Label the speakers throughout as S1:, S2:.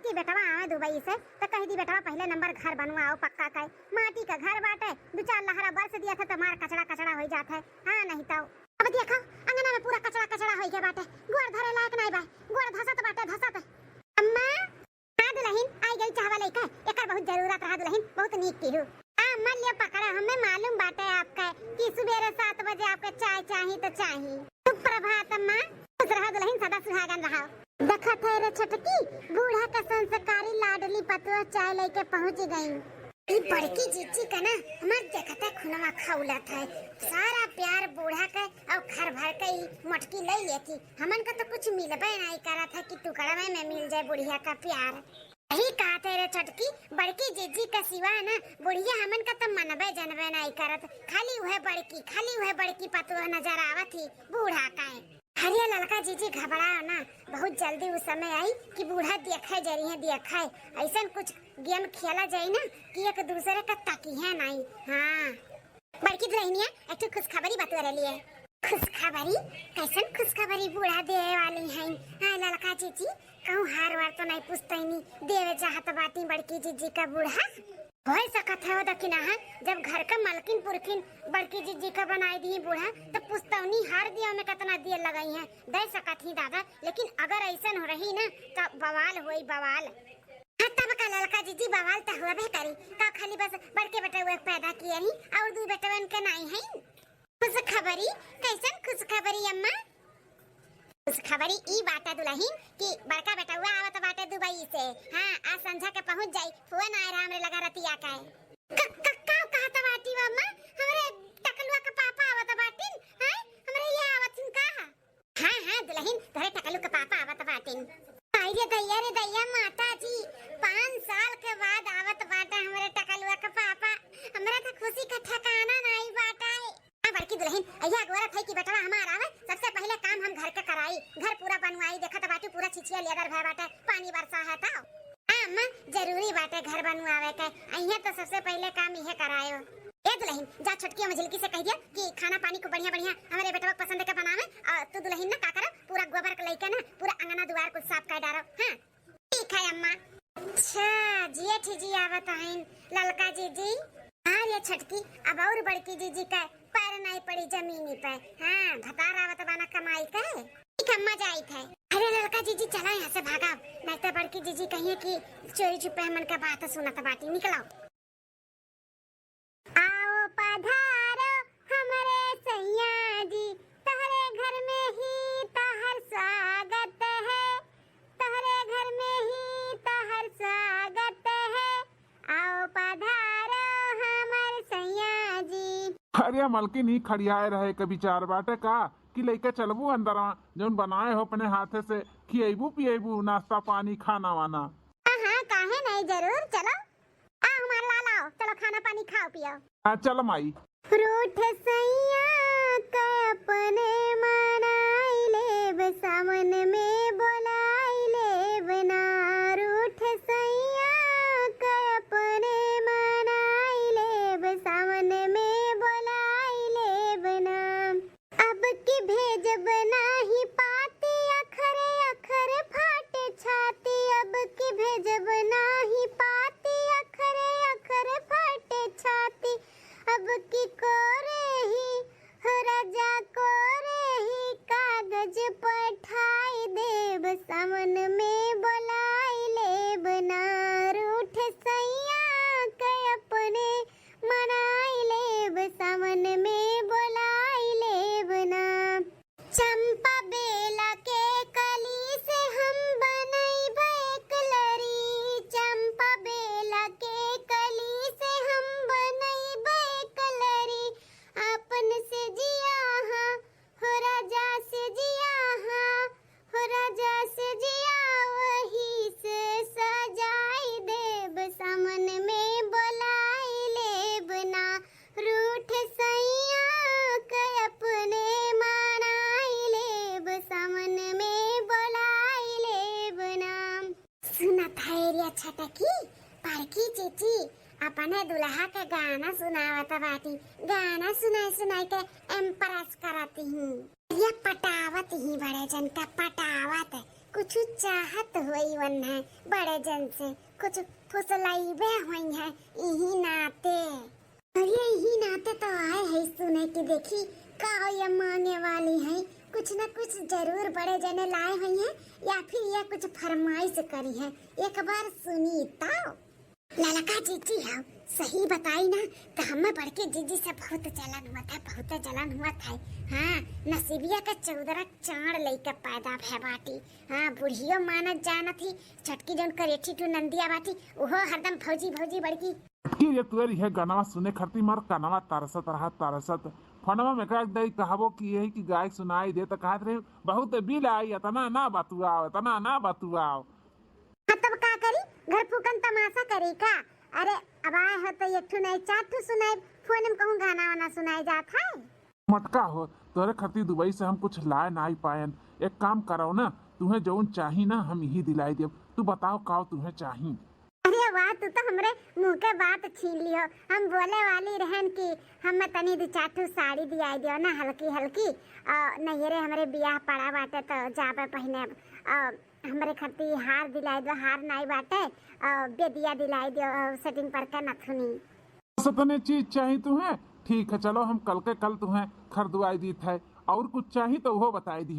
S1: कि बेटवा आवे दुबई से तो कह दी बेटवा पहले नंबर घर बनवाओ पक्का का माटी का घर बाटे 2-4 लहरा बरस दिया था तो मार कचड़ा कचड़ा हो जाता है। हाँ नहीं तो अब देखो अंगना में पूरा कचड़ा कचड़ा हो गया बाटे, गोड़ धरे लायक नहीं बा, गोड़ धसत बाटे धसत। अम्मा हां दुल्हन आई गई चाहवा लेके, एकर बहुत जरूरत रहा दुल्हन, बहुत नीक की हूं। अम्मा लियो पकड़ा, हमें मालूम बाटे आपका कि सुबह 7 बजे आपका चाय चाहिए तो चाहिए। सुप्रभात अम्मा, खुश रहो दुल्हन, सदा सुहागन रहो। देखा थे रे छटकी, बूढ़ा का संस्कारी लाडली पतुआ चाय लेके पहुंच गई। ई बड़की जीजी का ना हमार देखता खुनवा खौला था, सारा प्यार बूढ़ा का और घर भर के मटकी ले लेती। हमन का तो कुछ मिलबे नहीं करा था कि टुकड़ा में मिल जाए बुढ़िया का प्यार। यही कहा तेरे छटकी, बड़की जीजी का सिवा ना बुढ़िया हमन का तो मनबे जनबे नहीं करत, खाली वह बड़की पतुआ नजर आवत थी बूढ़ा का। हरिया लड़का जीजी घबराओ ना, बहुत जल्दी उस समय आई कि बूढ़ा देखे जरिए देखे, ऐसा कुछ गेम खेला जाए ना कि एक दूसरे का तकी है नहीं। हाँ बड़की दुल्हनिया एक तो खुशखबरी बतवा रही है। खुशखबरी? कैसन खुशखबरी बूढ़ा देवे वाली है? हाँ लड़का जीजी कहूँ हार वार तो नहीं पूछते नहीं, देवे चाहत बाती बड़की जीजी का बूढ़ा हो सकत है दकिना है। जब घर का मलकिन पुरखिन बड़की जीजी का बनाई दी बूढ़ा तो पुस्तौनी हार दिया में कितना दिया लगाई है, दे सकत ही दादा। लेकिन अगर ऐसा हो रही ना तो बवाल होई बवाल। हाँ तब का लड़का जीजी बवाल तो हुआ भी करी, का खाली बस बड़के बेटे हुए पैदा किए ही और दू बेटे उनके नहीं है। खुशखबरी? कैसन खुशखबरी अम्मा? खुशखबरी ई बाटा दुल्हन कि बड़का बेटा हुआ आवत बाटे दुबई से। हाँ आज संझा के पहुंच जाई, फोन आए हमरे लगा रतिया का है। का कहत बाटी अम्मा? हमरे टकलुआ का पापा आवत बाटिन। हां हमरे ये आवतिन का? हां दुल्हन तोरे टकलु का पापा आवत बाटिन। आई रे दैया माता जी, 5 साल के बाद आवत बाटा हमरे टकलुआ का पापा। हमरा तो खुशी का ठिकाना नहीं बाटा है। बड़की दुल्हन अय्या गोरा थे कि बेटवा हमार आवे, सबसे पहले काम हम घर के कराई, घर पूरा बनवाई। देखत बाटी पूरा छिछिया लेदर भय बाटे, पानी बरसा है ता। अम्मा जरूरी बाटे घर बनवावे के, अय्या तो सबसे पहले काम इहे करायो। ए दुल्हन जा छटकी में झिलकी से कह दिया कि खाना पानी को बढ़िया हमारे बेटवा पसंद के बनावे। और तू दुल्हन ना का कर पूरा गोबर के लेके ना पूरा अंगना द्वार को साफ कर डालो। हां ठीक है अम्मा। अच्छा जेठ जी आवत हैं ललका जीजी। हां ये छटकी अब और बड़की जीजी का पैर नहीं पड़ी जमीनी पे। हाँ भतार आवत बाना कमाई का ठीक अम्मा जाई थे। अरे लड़का जीजी चला यहाँ से भागाओ, नहीं तो बड़की जीजी कहिए कि चोरी छुपे हमन का बात सुनत बाटी। निकलो आओ पधारो हमारे सैया जी, तहरे घर में ही तहर स्वागत है, तहरे घर में ही तहर स्वागत है, आओ पधारो हमारे सैया जी।
S2: अरे मलकिन ही खड़ियाए रहे कभी 4 बाटे का कि लेके चलबू अंदर जौन बनाए हो अपने हाथे से, खिएबू पिएबू नाश्ता पानी खाना वाना।
S1: हाँ काहे नहीं, जरूर चलो। आ हमार लाल आओ, चलो खाना पानी खाओ पियो।
S2: हाँ चल माई।
S1: रूठ सैया का अपने मनाई ले, सामन में बोलाई ले बना। रूठ सैया का अपने मनाई ले, सामन में बोलाई ले बना। अब की भेज बना ही पाती, अखरे अखरे फाटे छाती। अब की भेज बना ही पाती, अखरे अखरे फाटे छाती। अब की कोरे ही राजा कोरे ही कागज पठाई देव, सामन में बोलाई ले बना। रूठ सैया के अपने मनाई ले, सामन में बोलाई ले बना। चंपा बेला के कली से हम बनई कलरी, चंपा बेला के कली से हम बनई कलरी। अपन से जिया हाँ हो राजा से जिया हाँ हो राजा से जिया, वही से सजाई देव, सामन में बोलाई ले बना। रूठ सैया के अपने मनाई ले, सामन में बोलाई ले बना। सुनत है रे छटकी, बड़की जीजी अपने दुल्हा के गाना सुनावत बाटी, गाना सुनाई के इम्प्रेस करती हूँ। ये पटावत ही बड़े जन का पटावत, कुछ चाहत होई वन्ना बड़े जन से कुछ फुसलाइबे होई है यही नाते। अरे यही नाते तो आए है सुने कि देखी का ये मांगे वाली है, कुछ न कुछ जरूर बड़े जने लाए हुई हैं या फिर ये कुछ फरमाइश करी है, एक बार सुनी तो। ललका जीजी हाँ सही बताई ना, तो हमें बढ़ के जीजी से बहुत जलन हुआ था, बहुत जलन हुआ था। हाँ नसीबिया का 14 चांद लेके पैदा भे बाटी। हाँ बुढ़ियो मानत जाना थी, छटकी जौन करेठी टू नंदिया बाटी ओहो हरदम फौजी फौजी बड़की।
S2: की ये तुअर यह गाना सुने खरती मार कनवा तरसत रहा तरसत फनवा में कह दई कहबो कि यही की गाय सुनाई दे तो कहत रहे बहुत बिल आई तना ना बतुआओ तना ना बतुआओ।
S1: हाँ तब का करी, घर फूकन तमाशा करी का। अरे अब आए हो तो एक ठू नहीं 4 ठू सुनाई, फोन में कहूँ गाना वाना सुनाई जात है।
S2: मटका हो तोरे खरती दुबई से हम कुछ लाए ना ही पायन, एक काम करो ना तुम्हें जौन चाही ना हम यही दिलाई देव, तू बताओ का तुम्हें चाही।
S1: अरे वाह तू तो हमरे मुंह के बात छीन लियो, हम बोले वाली रहन की हम तनी 2-4 ठू साड़ी दियाई दियो ना हल्की हल्की, नैहरे हमरे बियाह पड़ा बाटे तो जाबे पहने हमरे खरती हार दिलाई दो, हार नाई बाटे बेदिया दिलाई दो सेटिंग पर का नथुनी।
S2: सतने चीज चाहिए तुम्हें, ठीक है चलो हम कल के कल तुम्हें खरीदवाई दी थे, और कुछ चाहिए तो वो बताई दी।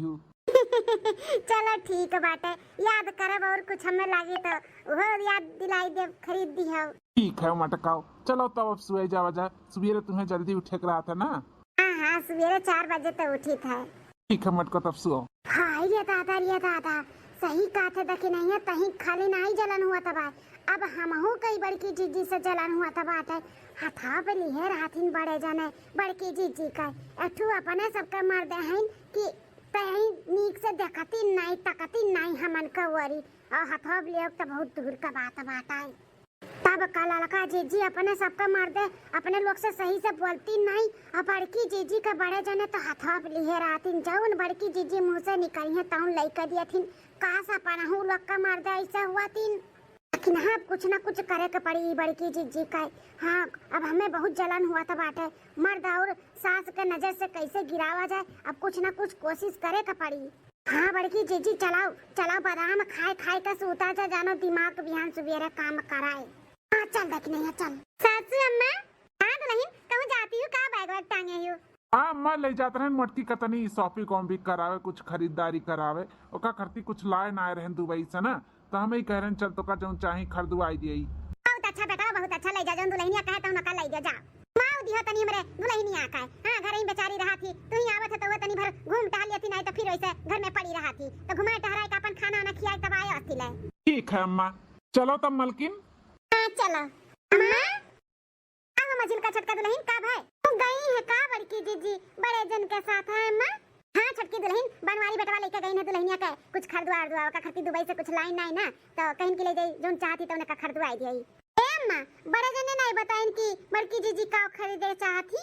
S1: चलो ठीक बाटे, याद करब और कुछ हमें लागे तो वो याद दिलाई दे खरीद दी हो।
S2: ठीक है मटकाओ चलो तब अब सुबह जावा जा, सुबह तुम्हें जल्दी उठे रहा था ना।
S1: हाँ सवेरे 4 बजे तो उठी था।
S2: ठीक है मटको तब सुओ।
S1: हाय रे दादा सही कहा था कि नहीं है तहीं खाली नहीं जलन हुआ था भाई, अब हमहू कई बड़की जीजी से जलन हुआ था बात है। हथा पे लिहे राथिन बड़े जाने बड़की जीजी का अठू अपने सबके मर दे हैं कि तहीं नीक से देखती नहीं तकती नहीं हमन का वरी, और हथवा ले तो बहुत दूर का बात है। तब काला लका जीजी अपने सबका मार दे, अपने लोग से सही से बोलती नहीं, और बड़की जीजी का बड़े जने तो हथवा लिए रातिन जौन बड़की जीजी मुंह से निकली है तौन लइका दिया थिन, काश अपनहु लोग का मार दे ऐसा हुआ थिन। लेकिन हाँ कुछ ना कुछ करे के पड़ी बड़की जीजी का। हाँ अब हमें बहुत जलन हुआ था बाटे, मर्द और सास के नजर से कैसे गिरावा जाए, अब कुछ ना कुछ कोशिश करे के पड़ी। हाँ बड़की जीजी चलाओ चलाओ बादाम खाए खाए का सूता जा जानो दिमाग बिहान सुबेरे काम कराए। हाँ चल देख नहीं है चल। सासू अम्मा हाँ दुल्हन कहूँ जाती हूँ, का बैग वैग टांगे हूँ।
S2: हाँ मैं ले जाते रहे मटकी कतनी शॉपिंग वॉपिंग करावे, कुछ खरीदारी करावे, ओका करती कुछ लाए ना रहे दुबई से ना, तो हम ही कह रहे चल तो का जो चाही खरीदवाई दिए।
S1: बहुत अच्छा बेटा बहुत अच्छा, ले जा जो दुल्हनिया कहे तो नका ले जा माऊ दियो तनी हमरे दुल्हनिया का। हां घर ही बेचारी रहा थी, तू ही आवत है तो वो तनी भर घूम टहल लेती, नहीं तो फिर वैसे घर में पड़ी रहा थी, तो घुमाए टहराए का अपन खाना वाना खियाए तब आए अस्ती ले।
S2: ठीक है अम्मा चलो तब मलकिन।
S1: हां चलो अम्मा अब मजिल का छटका दुल्हन कब है, तू गई है का बड़की जीजी बड़े जन के साथ है अम्मा। हाँ छटकी दुल्हन बनवारी बेटवा लेके गई है दुल्हनिया के कुछ खरीदवा दुआ का खरती दुबई से कुछ लाइन नहीं ना, तो कहीं के ले जाई जोन चाहती तो उनका खरीदवाई दी। अम्मा बड़े जने नहीं बताइन कि बड़की जीजी का खरीदे चाहती।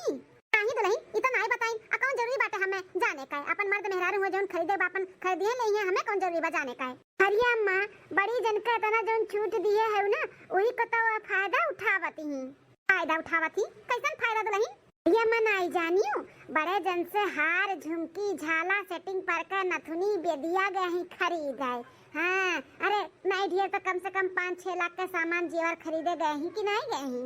S1: नहीं दुल्हन इतना नहीं बताइन, कौन जरूरी बात है हमें जाने का, अपन मर्द मेहरारू हो जोन खरीदे बापन खरीदिए नहीं है, हमें कौन जरूरी बा जाने का। हरिया अम्मा बड़ी जन का तना जोन छूट दिए है ना वही को तो फायदा उठावती ही। फायदा उठावती कैसन फायदा दुल्हन? ये मन आई जानियो बड़े जन से हार झुमकी झाला सेटिंग पर का नथुनी बेदिया गए ही खरीदाए। हाँ अरे नहीं ढेर तो कम से कम 5-6 लाख का सामान जेवर खरीदे गए ही कि नहीं गए ही।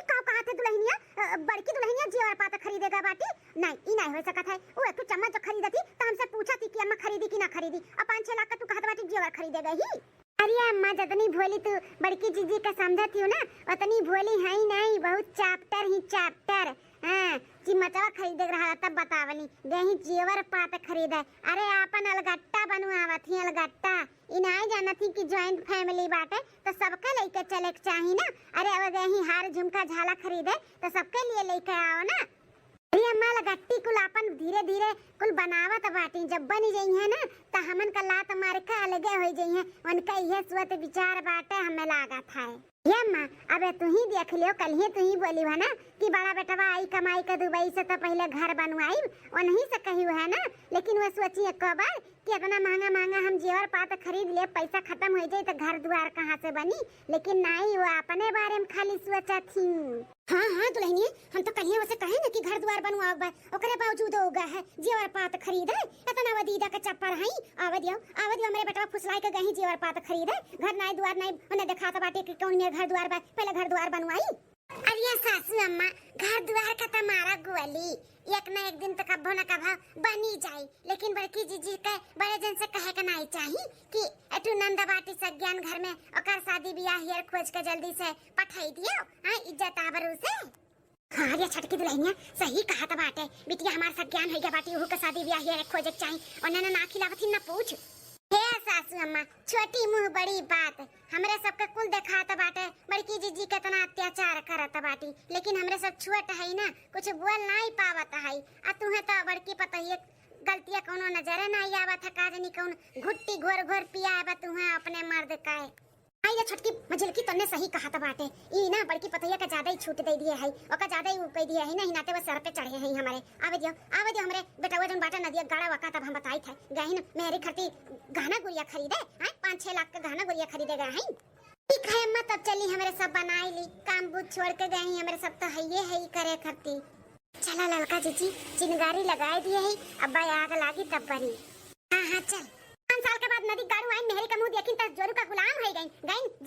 S1: का कहा थे दुल्हनिया बड़की दुल्हनिया जेवर पाता खरीदेगा बाटी, नहीं ई नहीं हो सकत है। वो एक चम्मच जो खरीदती तो हमसे पूछा थी कि अम्मा खरीदी कि ना खरीदी, और 5-6 लाख का तू कहत बाटी जेवर खरीदेगा ही। अरे अम्मा जितनी भोली तू बड़की जीजी का समझती हो ना उतनी भोली है ही नहीं, बहुत चैप्टर ही चैप्टर। हाँ चिमचवा खरीदे रहा तब बतावनी गही जेवर पात खरीदे। अरे आपन अलगट्टा बनवावत ही अलगट्टा, इनाई जानत ही कि जॉइंट फैमिली बाटे तो सबके लेके चले के चाही ना। अरे अब गही हार झुमका झाला खरीदे तो सबके लिए लेके आओ ना। अरे अम्मा लगट्टी कुल अपन धीरे धीरे कुल बनावत बाटी, जब बनी जाई है ना तो हमन का लात मार के अलगे हो जाई है, उनका यह सोच विचार बाटे हमें लागत है। ये अम्मा अबे तू ही देख लियो, कल ही तू ही बोली है ना कि बड़ा बेटवा आई कमाई का दुबई से तो पहले घर बनवाई, और नहीं से कही है ना, लेकिन वो सोची एक बार कि इतना महंगा महंगा हम जेवर पात खरीद ले पैसा खत्म हो जाए तो घर द्वार कहाँ से बनी, लेकिन नहीं वो अपने बारे में खाली सोचा थी। हाँ हाँ दुल्हनिया, हम तो कहिए उसे कहे ना कि घर द्वार बनवाओ बा, ओकरे बावजूद हो गए है जेवर पात खरीदे, इतना वदीदा का चप्पल हई। आवदियो मेरे बेटवा फुसलाई के गही जेवर पात खरीदे, घर नहीं द्वार नहीं उन्हें देखा तो बाटे कि कौन में घर द्वार बा, पहले घर द्वार बनवाई। अरे सासू अम्मा, घर द्वार का तुम्हारा गोली एक न एक दिन तो कब्बो न कब्बो बनी जाई, लेकिन बड़की जीजी के बड़े जन से कहे के नहीं चाहिए कि एटू नंदा बाटी सज्ञान घर में ओकर शादी ब्याह हियर खोज के जल्दी से पठाई दियो, हां इज्जत आबरू से। हाँ ये छटकी दुल्हनिया सही कहा था बाटे, बिटिया हमार सज्ञान हो गया बाटी, ओहू के शादी ब्याह हियर खोज के चाहिए और ना खिलावती न पूछ। हे सासू अम्मा, छोटी मुंह बड़ी बात, हमरे सबके कुल देखात बाटे बड़की जीजी कितना अत्याचार करत बाटी, लेकिन हमरे सब छुअट है ना, कुछ बोल नहीं पावत है। आ तुम्हें तो बड़की पता ही गलतियां कोनो नजर नहीं आवत है, काजनी कौन घुट्टी घोर घोर पिया है तुम्हें अपने मर्द का। आई ये छटकी मजलकी तन्ने सही कहा था बाटे, ई ना बड़की पतैया का ज्यादा ही छूट दे दिए है, ओका ज्यादा ही उपै दिए है ना, हिनाते वो सर पे चढ़े हैं हमारे। आवे दियो हमरे बेटा वजन बाटा नदिया गाड़ा वका तब हम बताई थे गहिन मेरी खरती गहना गुड़िया खरीदे हैं, 5-6 लाख का गहना गुड़िया खरीदे गए हैं। ठीक है अम्मा, तब चली हमरे सब बनाई ली, काम बुझ छोड़ के गए हैं हमरे सब तो है ही करे खरती। चला ललका जीजी चिनगारी लगाए दिए है, अब्बा आग लागी तब बनी। हां हां चल, 5 साल के बाद नदी गाड़ू आई मेहरी का मुंह देखिन त जोरू का गुलाम है गई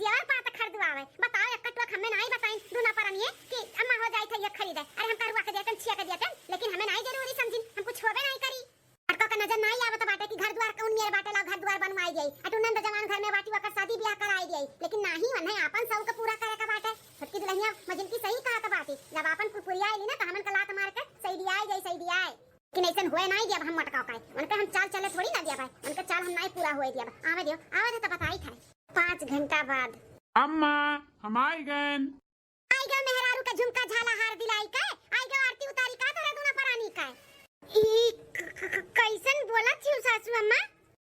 S1: जेवर पात खरीदवावे। बताओ एक कटवा हमें नहीं बताई दूना परनिए कि अम्मा हो जाई थे ये खरीदे, अरे हम करवा के देतन छिया के देतन, लेकिन हमें नहीं जरूरी समझिन, हम कुछ होबे नहीं करी। अटका का नजर नहीं आवत बाटे कि घर द्वार कौन मेरे बाटे ला घर द्वार बनवाई गई, अटुनंद जवान घर में बाटी वकर शादी ब्याह कराई गई, लेकिन नहीं वने अपन सब के पूरा करे का बाटे। छोटकी दुल्हनिया मजन की सही कहा था बाटी, जब अपन पुरिया आईली ना त हमन का लात मार के सही दिया है कि नहीं सन होए नहीं दिया हम मटकाओ काए, उनके हम चाल चले थोड़ी ना दिया भाई, उनके चाल हम नहीं पूरा होए दिया। आवे तो बताई था 5 घंटा बाद
S2: अम्मा हम आई गए
S1: मेहरारू का झुमका झाला हार दिलाई का, आई गए आरती उतारी का तोरा दूना परानी का। ई कैसन बोला थी सासू अम्मा,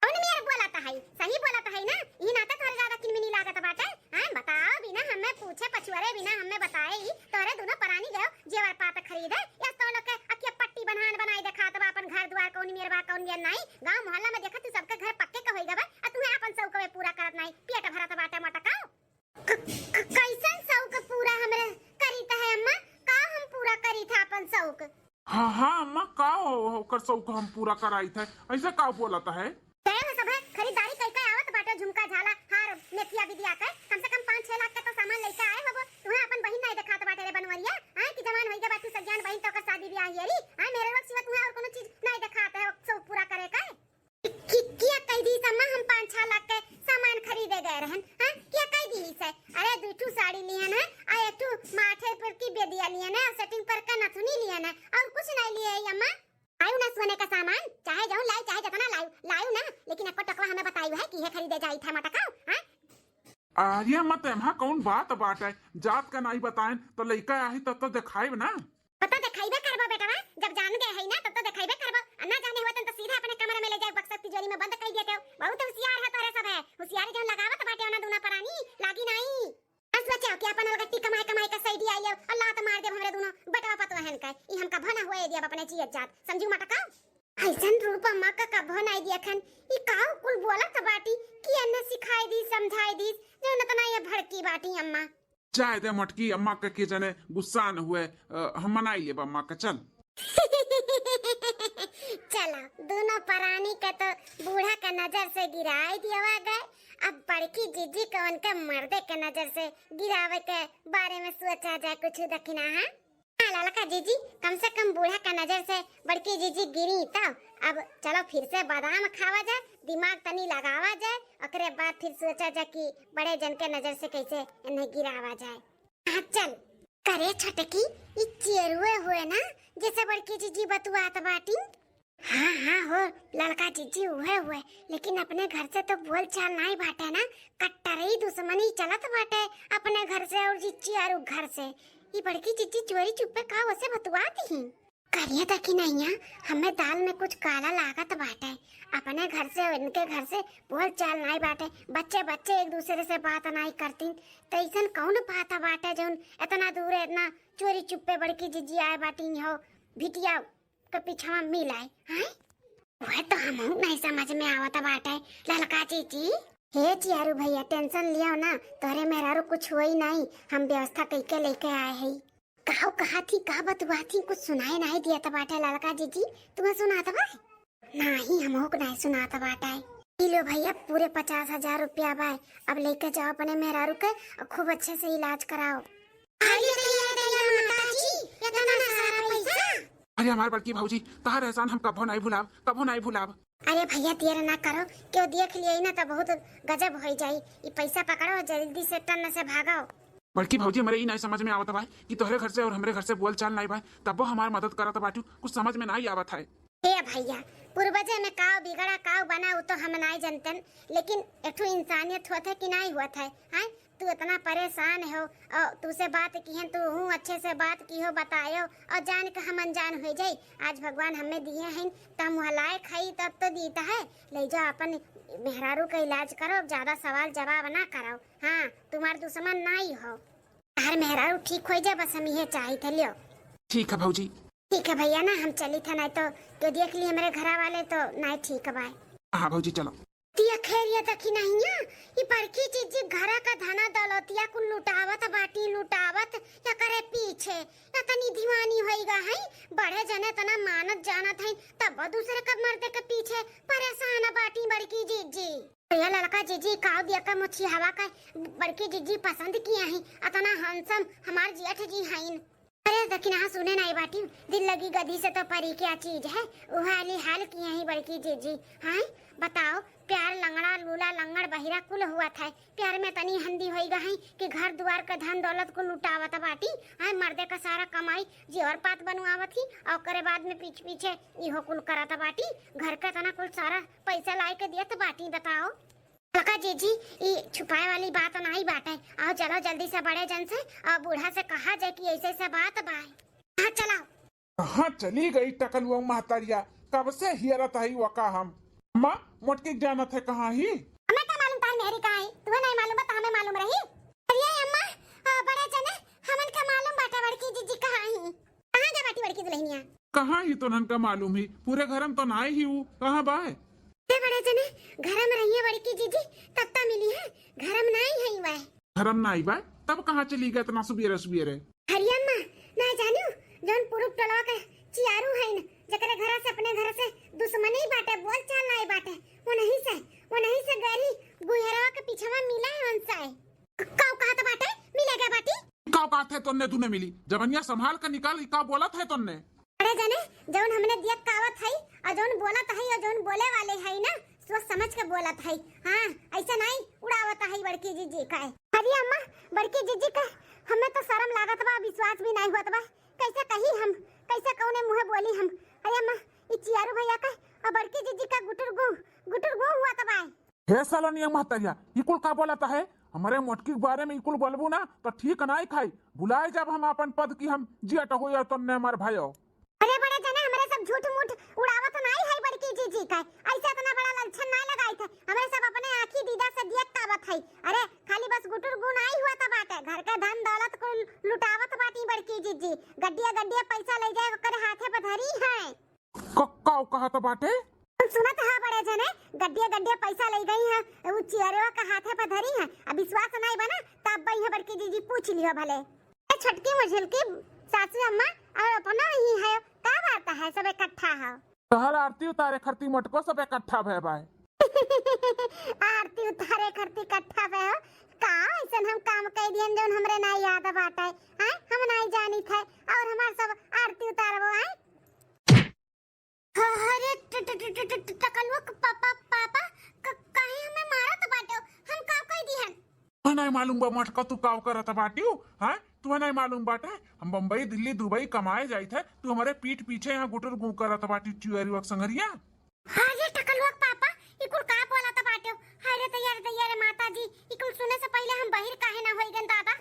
S1: कौन मेरे बोला था है, सही बोला था है ना, ई नाता थोड़ा ज्यादा किनमिनी लागत बाटे। हां बताओ बिना हमें पूछे पछुआरे बिना हमें बताए ही तोरे दूना परानी गयो जेवर पात खरीदे, या तो लोग के अकिया पट्टी बनाई देखा तब अपन घर द्वार कौन मेरवा कौन मेर नहीं, गांव मोहल्ला में देखा तू सबके घर पक्के का होई गबे, आ तू अपन सब के पूरा करत नहीं, पेट भरत बाटे मटकाओ। कैसन सौक पूरा हमरे करीता है अम्मा, का हम पूरा करी था अपन सौक।
S2: हाँ अम्मा का होकर सौक हम पूरा कराई थे, ऐसा का बोलता है
S1: सब है खरीदारी कई का आवत बाटे, झुमका झाला हार मेथिया विदिया का कम से कम 5-6 लाख का तो सामान लेके आए हो, तुम्हें अपन बहिन नहीं दिखात बाटे रे बनवरिया, हां कि जवान होई के बात तू सज्ञान बहिन तो का शादी ब्याह येरी, हां मेरे वक्त सिवा तुम्हें और कोनो चीज नहीं दिखात है सब पूरा करे का। किया कह दी सम्मा हम 5-6 लाख के सामान खरीदे गए रहन, हां क्या कह दी से, अरे दूठू साड़ी लियन है, आ एकठू माथे पर की बेदिया लियन है, सेटिंग पर का नथुनी लियन है, और कुछ नहीं लिए अम्मा। आयु ना सोने का सामान चाहे जाऊं लाई चाहे जितना लायू ना, लेकिन एको टकवा हमें बतायु है कि ये खरीदे जाई था मटकाओ। हां
S2: ये मत एम्हा कौन बात बाटे, जात का नहीं बताएं तो लइका आही तब तो दिखाइब ना,
S1: पता दिखाइबे करबो बेटवा, जब जान गए है ना तब तो दिखाइबे करबो, ना जाने होतन तो सीधा अपने कमरे में ले जाए बक्सा तिजोरी में बंद कर दिया, बहुत होशियार है तोरे सब है, होशियारी जौन लगावत बाटे ना दूना परानी लागी नहीं। बस बचाओ कि अपन अलगट्टी कमाई का सही दिया ले, अल्लाह तो मार दे हमरे दोनों बटवा पतो हन का, ई हमका भना होए दिया अपने जियत जात, समझू मटकाओ। ऐसन रूप अम्मा का कभो नहीं दिया खन, ई काऊ कुल बोलत बाटी कि अन्ना सिखाई दी समझाई दी, जो न तना ये भड़की बाटी अम्मा।
S2: चाहे दे मटकी अम्मा के जने गुस्सा न हुए, हम मनाई लेब अम्मा का चल।
S1: चलो दोनों परानी का तो बूढ़ा का नजर से गिराई दिया गए, अब बड़की जीजी को उनके मर्दे के नजर से गिरावे के बारे में सोचा जाए कुछ दखिना है। ललका जीजी कम से कम बूढ़ा का नजर से बड़की जीजी गिरी तब, अब चलो फिर से बादाम खावा जाए, दिमाग तनी लगावा जाए, ओकरे बाद फिर सोचा जाए कि बड़े जन के नजर से कैसे इन्हें गिरावा जाए। हाँ चल करे छटकी ई चेरुए हुए ना जैसे बड़की जीजी बतुआत बाटी। हाँ हो लड़का जीजी हुए, लेकिन अपने घर से तो बोल चाल नहीं बाटे ना, कट्टरई दुश्मनी चलत बाटे अपने घर से और जीजी और घर से। ये बड़की जीजी चोरी चुपे का वैसे बतुआती ही करिए तक ही नहीं है, हमें दाल में कुछ काला लागत बाटे, अपने घर से इनके घर से बोल चाल नहीं बाटे, बच्चे एक दूसरे से बात नहीं करती, तो ऐसा कौन बात बाटे जो इतना दूर इतना चोरी चुपे बड़की जीजी आए बाटी हो भिटिया के पीछा मिल आए हैं, वह तो हम नहीं समझ में आवत बाटे। ललका जीजी हे चियारू भैया टेंशन लियो ना, तोरे मेहरारू कुछ हुई नहीं, हम व्यवस्था करके लेके आए हैं। कहो कहा थी का बतुआ थी कुछ सुनाए नहीं दिया था बाटा लड़का जी तुम्हें सुनाता बा नहीं हमको को नहीं सुनाता बाटा है लो भैया पूरे 50,000 रुपया बा अब लेके जाओ अपने मेहरारू के और खूब अच्छे से इलाज कराओ।
S2: अरे हमारे बड़की भाऊजी तहार एहसान हम कभो नहीं भुलाब।
S1: अरे भैया देर ना करो क्यों देख लिए ना तो बहुत गजब हो जाई ये पैसा पकड़ो जल्दी से टन से भागो।
S2: बड़की भाऊजी हमारे ही नहीं समझ में आवत भाई कि तोहरे घर से और हमारे घर से बोल चाल नहीं भाई तब वो हमारी मदद करत बाटू कुछ समझ में नहीं आवत है।
S1: हे भैया पूर्वजे में काव बिगड़ा काव बना वो तो हम नहीं जानते लेकिन एक इंसानियत हुआ था कि नहीं हुआ था हैं तू इतना परेशान हो और तुझसे बात की है तू हूँ अच्छे से बात की हो बतायो और जान के हम अनजान हो जाई आज भगवान हमें दिए हैं तो हम हलाए खाई तब तो दीता है ले जाओ अपन मेहरारू का इलाज करो ज्यादा सवाल जवाब ना करो। हाँ तुम्हारे दुश्मन नहीं हो हर मेहरारू ठीक हो जाए बस हम ये चाहिए थे लियो।
S2: ठीक है भाऊजी।
S1: ठीक है भैया ना हम चली थे नहीं तो देख लिए मेरे घर वाले तो नहीं ठीक है भाई।
S2: हाँ भाऊजी चलो।
S1: तिया खैरिया तकी नहीं है ये बड़की चीज घरा का धना दौलतिया कुल लुटावत बाटी लुटावत या करे पीछे या तनी दीवानी होइगा है बड़े जने तना मानत जानत है तब दूसरे का मर्दे के पीछे परेशान बाटी बड़की जीजी ये लड़का जीजी काव दिया का मुछी हवा का बड़की जीजी पसंद किया है अतना हंसम हमार जेठ जी हैं। अरे दखिना सुने नहीं बाटी दिल लगी गदी से तो परी क्या चीज है उहाली हाल किए ही बड़की जीजी हैं बताओ प्यार लंगड़ा लूला लंगड़ बहिरा कुल हुआ था प्यार में तनी हंदी होई गई कि घर द्वार का धन दौलत को लुटावत बाटी है मर्दे का सारा कमाई जेवर पात बनवावत ही और करे बाद में पीछे इहो कुल करत बाटी घर का तना कुल सारा पैसा लाई के दियत बाटी बताओ। लका जीजी ये छुपाए वाली बात नहीं बाटे आओ चलो जल्दी से बड़े जन से और बूढ़ा से कहा जाए कि ऐसे ऐसे बात बाय। हाँ चलाओ।
S2: कहाँ चली गई टकल वो महतारिया कब से हियरत है वका हम अम्मा मोटकी जाना थे कहाँ ही
S1: हमें क्या मालूम तार मेरी कहाँ है तुम्हें नहीं मालूम बता हमें मालूम रही अरे अम्मा बड़े जने हमन का मालूम बाटा बड़की जीजी कहाँ ही कहाँ जा बाटी बड़की दुल्हनिया
S2: कहाँ ही तो नन का मालूम ही पूरे घर में तो ना ही हूँ कहाँ बाय
S1: बड़े जने घर में रही है बड़की जीजी तब तक मिली है घर में नहीं है वह
S2: घर में नहीं बाय तब कहाँ चली गए इतना सुबेरे
S1: हरी अम्मा ना जानू जोन पुरुष टोला का चियारू है न जकरे घर से अपने घर से दुश्मनी बाटे बोल चाल नहीं बाटे वो नहीं से गरी गुहरा के पीछे में मिला है उनसे काव कहा तो बाटे मिलेगा बाटी
S2: काव कहा थे तोने तूने मिली जबनिया संभाल कर निकाल का बोला था तोने
S1: अरे जाने जोन हमने दिया कावत है और जोन बोलत है और जोन बोले वाले है ना सोच समझ के बोलत है। हाँ ऐसा नहीं उड़ावत है बड़की जीजी का हरी अम्मा बड़की जीजी का हमें तो शर्म लागत बा विश्वास भी नहीं होत बा कैसे कही हम कैसे कौने मुंह बोली हम अरे अम्मा ई चियारू भैया का और बड़की जीजी का गुटुर गु हुआ तो बा
S2: हे साला नियम महतारिया इकुल का बोलता है हमारे मोटकी के बारे में इकुल बोलबू ना तो ठीक नहीं खाई बुलाए जब हम अपन पद की हम जियट हो या तो ने हमार भाइयों
S1: अरे बड़े जने हमारे सब झूठ मूठ उड़ावत नहीं है बड़की जीजी का ऐसा इतना बड़ा लक्षण नहीं लगाई थे हमारे सब अपने आंखी दीदा से दियत तावत है। अरे खाली बस गुटुर गु नहीं हुआ था बाटे घर का धन दौलत को लुटावत बाटी बड़की जीजी गड्डिया पैसा ले जाए करे हाथे पे धरी है
S2: काव कहा तो बाटे
S1: सुनत है बड़े जने गड्डिया पैसा ले गई है वो चियरवा का हाथे पे धरी है अब विश्वास नहीं बना तब भाई है बड़की जीजी पूछ लियो भले छटकी मुझल की सासू अम्मा और अपना ही है का बात है सब इकट्ठा है
S2: तहर आरती उतारे खरती मटको सब इकट्ठा भय बाय
S1: आरती उतारे खरती इकट्ठा भय का ऐसन हम काम कह दियन जोन हमरे ना याद बाटे हैं हम नहीं जानी थे और हमार सब आरती उतारबो है। अरे टकलुआ पापा काहे हमें मारत बाटे हम का कह दिहन
S2: नहीं मालूम बा मटका तू काव करत बाटियो हैं तुम्हें नहीं मालूम बाटे हम बम्बई दिल्ली दुबई कमाए जाई थे तू हमारे पीठ पीछे यहाँ गुटर गु करत बाटी चुएरी वक्त संगरिया
S1: अरे टकलुआ पापा इकुल का बोलत बाटे अरे तैयार माता जी इकुल सुने से पहले हम बाहर काहे ना होई गन दादा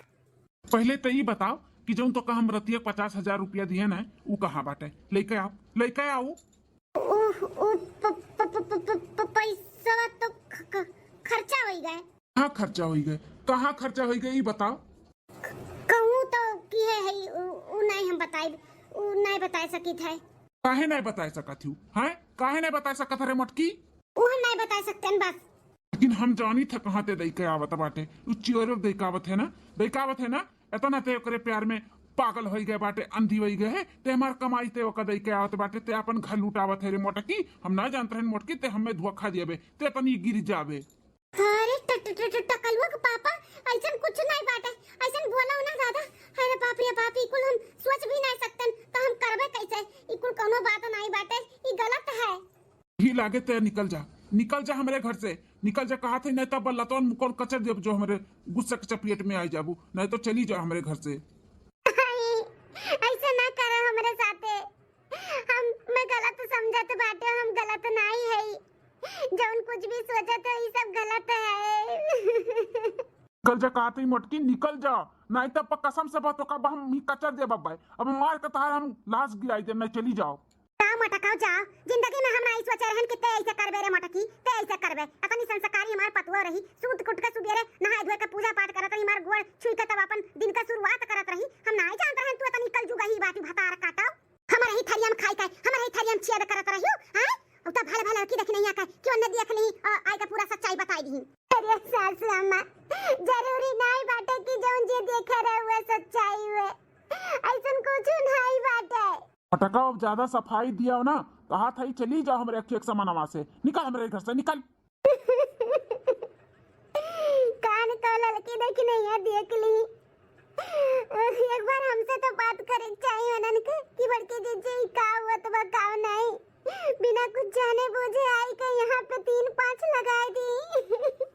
S2: पहले तो ये बताओ कि जो तो का हम रतिया 50,000 रुपया दिए ना वो कहाँ बाटे लेके आओ
S1: पैसा तो खर्चा हो गए
S2: हाँ खर्चा हो गए कहाँ खर्चा हो गए बताओ
S1: कहूँ तो की है उ नहीं हम नहीं बता सकी थे
S2: काहे नहीं बता सकत हूँ हैं काहे नहीं बता सकत रे मटकी
S1: वो हम नहीं बता सकते बस
S2: लेकिन हम जानी थे कहाँ ते दई के आवत बाटे उच्ची और दैकावत है ना इतना ते ओकरे प्यार में पागल हो गए बाटे, अंधी हो गए ते हमार कमाई ते कदई के आवत बाटे ते अपन घर लुटावत है रे मोटकी। हम ना जानते हैं मोटकी ते हमें धोखा दिए ते तनी गिर जावे।
S1: अरे टकलुआ के पापा ऐसन कुछ नहीं बाटे, ऐसन बोलो ना ज्यादा। अरे बाप रे बाप, ई कुल हम सोच भी नहीं सकतन तो हम करबे कैसे? ई कुल कोनो बात नहीं बाटे, ई गलत है।
S2: ही लागे ते निकल जा हमारे घर से, निकल जा। कहा थे नहीं तब लतौन मुकोल कचर देव जो हमारे गुस्से के चपेट में आई जाबू, नहीं तो चली जाओ हमारे घर से।
S1: ऐसे ना करो हमारे साथे, हम मैं गलत समझत बाटे, हम गलत नहीं है। जौन कुछ भी सोचत है ये सब गलत है।
S2: निकल जा कहा थी मोटकी, निकल जा, नहीं तब कसम से बात का हम ही कचर दे बब्बा। अब मार के तार हम लाश गिराई दे, नहीं चली जाओ।
S1: जाओ मटकाओ जाओ, जिंदगी में हम नहीं सोचे रहन कि ते ऐसे करबे रे मटकी, ते ऐसे करबे। अपनी संस्कारी हमार पतुआ रही, सूत कुट के सुबेरे नहाए धोए के पूजा पाठ करत रही, हमार गोड़ छुई के तब अपन दिन का शुरुआत करत रही। हम नहीं जानत रहन तू इतनी कल जुगा ही बाटी भतार काटाओ। हमारे ही थरियम खाई के, हमारे ही थरियम छेद करत रहियो। हां अब तो भले भले लड़की देखी नहीं आके क्यों न देख ली, आई का पूरा सच्चाई बताई दी। अरे सासू अम्मा, जरूरी नहीं बाटे कि जौन जे देखे रहे हुए सच्चाई हुए, ऐसन कुछ नहीं बाटे।
S2: मटका अब ज्यादा सफाई दिया हो ना, कहा था ही चली जाओ हमारे अखी एक समानवा से, निकल हमारे घर से निकल।
S1: कान तो लड़की देखी नहीं है, देख ली। एक बार हमसे तो बात करे चाहिए अनन के कि बड़के जीजे का हुआ तो का नहीं, बिना कुछ जाने बूझे आई के यहाँ पे 3-5 लगाए दी।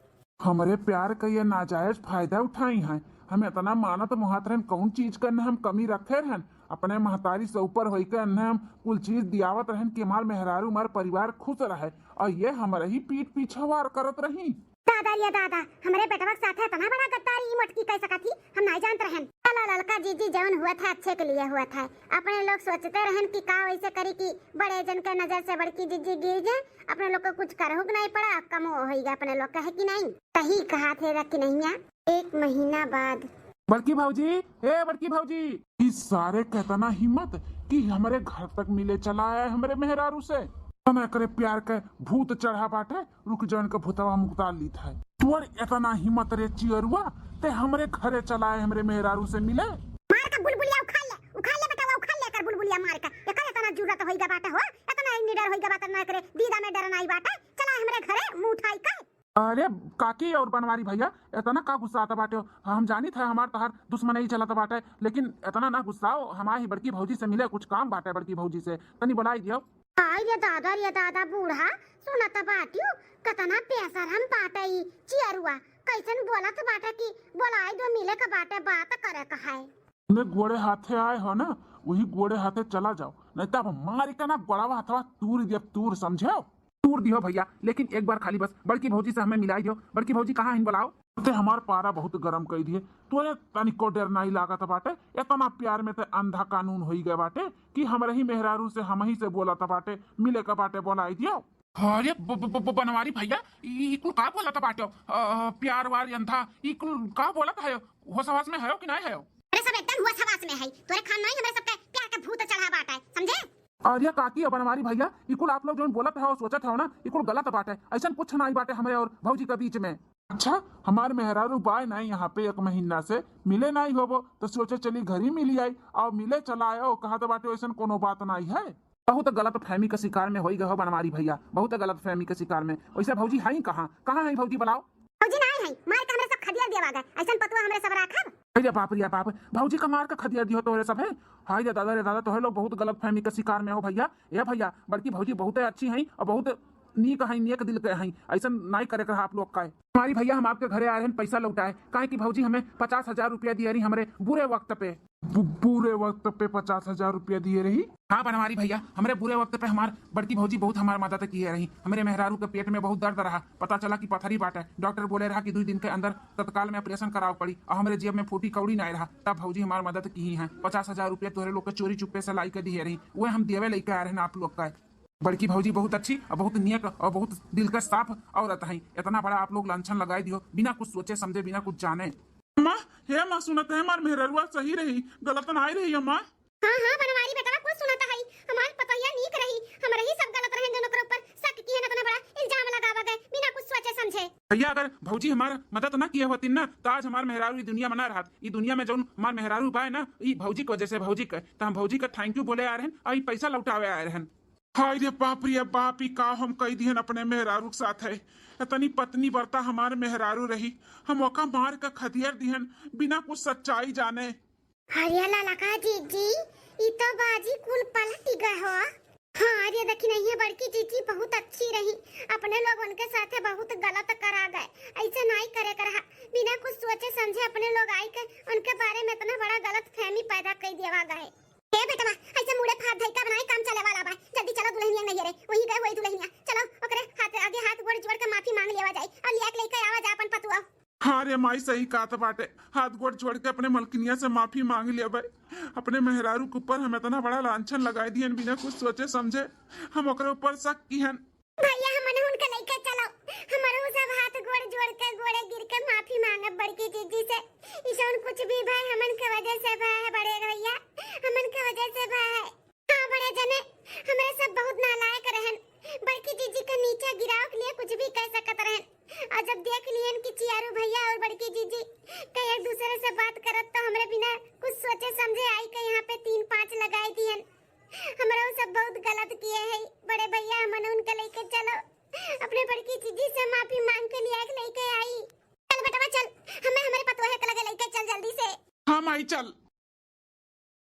S2: हमारे प्यार का ये नाजायज फायदा उठाई हैं। हम इतना मानत मुहातरन कौन चीज करने हम कमी रखे रहन, अपने महतारी से ऊपर होई के हम कुल चीज दियावत रहन कि हमार मेहरारू हमार परिवार खुश रहे, और ये हमारे ही पीठ पीछे वार करत रही।
S1: दादा ये दादा, हमारे बेटवा के साथ इतना बड़ा गद्दारी मोटकी कह सका थी, हम नहीं जानते रहन। चलो लड़का जीजी जौन हुआ था अच्छे के लिए हुआ था। अपने लोग सोचते रहन कि का वैसे करी कि बड़े जन के नजर से बड़की जीजी गिर जाए, अपने लोग को कुछ करहु नहीं पड़ा, कम होएगा अपने लोग का, है कि नहीं? सही कहा थे रखी नहीं। 1 महीना बाद
S2: बड़की भाऊजी, ए बड़की भाऊजी, इस सारे कहतना हिम्मत कि हमारे घर तक मिले चला आया हमारे मेहरारू से। ना करे प्यार के भूत चढ़ा बाटे, रुक जान के भूतवा मुक्ता ली था। तुअर इतना हिम्मत रे चियरुआ ते हमरे घरे चलाए हमरे मेहरारू से मिले।
S1: मार का बुलबुलिया उखाड़ ले बेटा, उखाड़ ले कर बुलबुलिया मार का। एकर इतना जुरत होइगा बाटे हो, इतना निडर होइगा बाटे ना करे, दीदा में डर नहीं बाटे, चला हमरे घरे मुंह उठाई का।
S2: अरे काकी और बनवारी भैया, इतना का गुस्सा आता बाटे हो? हम जानी था हमार तहार दुश्मन ही चलता बाटे, लेकिन इतना ना गुस्साओ। हमारी बड़की भौजी से मिले, कुछ काम बाटे बड़की भौजी से, तनी बुलाई दियो।
S1: ये दादा बूढ़ा सुनत बाटियो, कतना पैसा हम बाटई चियरुआ, कैसन बोलत बाटे कि बोलाई दो मिले का बाटे, बात करे का है।
S2: ने गोड़े हाथे आए हो ना, वही गोड़े हाथे चला जाओ, नहीं तब मारी का ना गोड़ावा हाथवा तूर दियो, तूर समझो, तूर दियो भैया। लेकिन एक बार खाली बस बड़की भौजी से हमें मिलाई दियो। बड़की भौजी कहाँ है बुलाओ। ते हमार पारा बहुत गरम कर दिए, तो ये तनिको डर नहीं लागत बाटे। इतना प्यार में ते अंधा कानून हो गए बाटे कि हमारे ही मेहरारू से हम ही से बोला था बाटे, मिले का बाटे बोलाई दियो। अरे बनवारी भैया, ई कुल का बोला था बाटे? प्यार वार अंधा ई कुल का बोला था? हो सवास में है कि नहीं है?
S1: अरे सब एकदम हुआ सवास में है, तोरे खान नहीं हमारे सबके प्यार के भूत चढ़ा बाटा है, समझे?
S2: अरे काकी और बनवारी भैया, ई कुल आप लोग जो बोलत है और सोचत है ना, ई कुल गलत बाटे। ऐसा कुछ नहीं बाटे हमारे और भौजी के बीच में। अच्छा, हमारे मेहरारू बाय नहीं यहाँ पे 1 महीना से मिले नहीं होबो, तो सोचे चली घर ही मिली आई और मिले चला आयो, कहा तो बाटे वैसा कोनो बात नहीं है। बहुत गलत फहमी का शिकार में हो गए हो बनवारी भैया, बहुत गलत फहमी के शिकार में। वैसे भौजी है कहाँ है भौजी बुलाओ।
S1: भौजी नहीं है, मार के हमरे सब खदिया देवा गए, ऐसा पतुआ हमरे सब राखब।
S2: अरे बाप रे बाप, भौजी का मार का खदिया दियो तो सब है। हाय रे दादा तो है लोग बहुत गलत फहमी के शिकार में हो भैया। ये भैया बड़की भौजी बहुत अच्छी है और बहुत नीक है, नेक दिल के हैं, ऐसा नहीं करे कर आप लोग का। हमारी भैया हम आपके घरे आ रहे हैं पैसा लौटाए, काहे कि भौजी हमें 50,000 रुपया दिए रही हमारे बुरे वक्त पे। बुरे वक्त पे 50,000 रुपया दिए रही? हाँ बनवारी भैया, हमारे बुरे वक्त पे हमार बड़की भौजी बहुत हमारी मदद की रही। हमारे मेहरारू के पेट में बहुत दर्द रहा, पता चला कि पथरी बात है। डॉक्टर बोले रहा कि 2 दिन के अंदर तत्काल में ऑपरेशन कराव पड़ी, और हमारे जेब में फूटी कौड़ी नहीं रहा। तब भौजी हमारी मदद की है, 50,000 रुपया तोरे लोग के चोरी चुप्पे से लाई के दिए रही, वह हम देवे लेके आ रहे हैं आप लोग का। बड़की भौजी बहुत अच्छी और बहुत नेक और बहुत दिल का साफ औरत है। इतना बड़ा आप लोग लांछन लगाई दियो बिना कुछ सोचे समझे, बिना कुछ जाने। अम्मा हे माँ सुनत है हमार मेहरुआ सही रही, गलत नहीं रही अम्मा।
S1: हाँ बनवारी बेटा कुछ सुनता है, हमार पतैया नीक रही, हमारे ही सब गलत रहे, दोनों के ऊपर शक किए ना, इतना बड़ा इल्जाम लगावा गए बिना कुछ सोचे समझे।
S2: भैया अगर भौजी हमारा मदद ना किए होती ना तो आज हमार मेहरारू ई दुनिया में ना रहत। ई दुनिया में जौन हमार मेहरारू पाए ना ई भौजी की वजह से भौजी के तो हम भौजी का थैंक यू बोले आ रहन और ई पैसा लौटावे आए रहन। हाय रे बाप ई का हम कह दिहन अपने मेहरारू के साथ है। इतनी पत्नी बरता हमारे मेहरारू रही हम ओका मार का खदियर दिहन बिना कुछ सच्चाई जाने।
S1: हरियाला लगा जीजी ई तो बाजी कुल पलट गए हो। हाँ अरे देखी नहीं है बड़की जीजी बहुत अच्छी रही, अपने लोग उनके साथ बहुत गलत करा गए। ऐसे नहीं करे कर बिना कुछ सोचे समझे अपने लोग आई के उनके बारे में इतना बड़ा गलत फहमी पैदा कर दिया गए। ए बेटवा ऐसे मुड़े फाड़ धइका बनाई काम चले वाला बा, जल्दी चलो दुल्हनिया नहीं रे वही गए वही दुल्हनिया चलो ओकरे हाथ आगे हाथ गोड़ जोड़ के माफी मांग लेवा जाई और लिया के लेके आवा जा अपन पतुआ।
S2: हाँ रे माई सही कहा था बाटे, हाथ गोड़ छोड़ के अपने मलकिनिया से माफी मांग लिया भाई। अपने मेहरारू के ऊपर हम इतना बड़ा लांछन लगाई दियन बिना कुछ सोचे समझे, हम ओकरे ऊपर शक किहन।
S1: भैया हमन उनके लेके चलो, हमरो सब हाथ गोड़ जोड़ के गोड़े गिर के माफी मांगे बड़की जीजी से। ईशन कुछ भी भाई हमन के वजह से भाई है बड़े भैया, हमन के वजह से भाई है। हाँ बड़े जने हमारे सब बहुत नालायक रहन, बड़की जीजी के नीचे गिराव के लिए कुछ भी कह सकत रहन। और जब देख लियन कि चियारू भैया और बड़की जीजी के एक दूसरे से बात करत तो हमरे बिना कुछ सोचे समझे आई के यहाँ पे 3-5 लगाई दियन। हमरा सब बहुत गलत किए हैं बड़े भैया, हमन उनके लेके चलो अपने बड़की जीजी से माफी मांग के लिए लेके आई। चल बेटा चल, हमें हमारे पतोहे के लगे लेके चल जल्दी से।
S2: हाँ माई चल।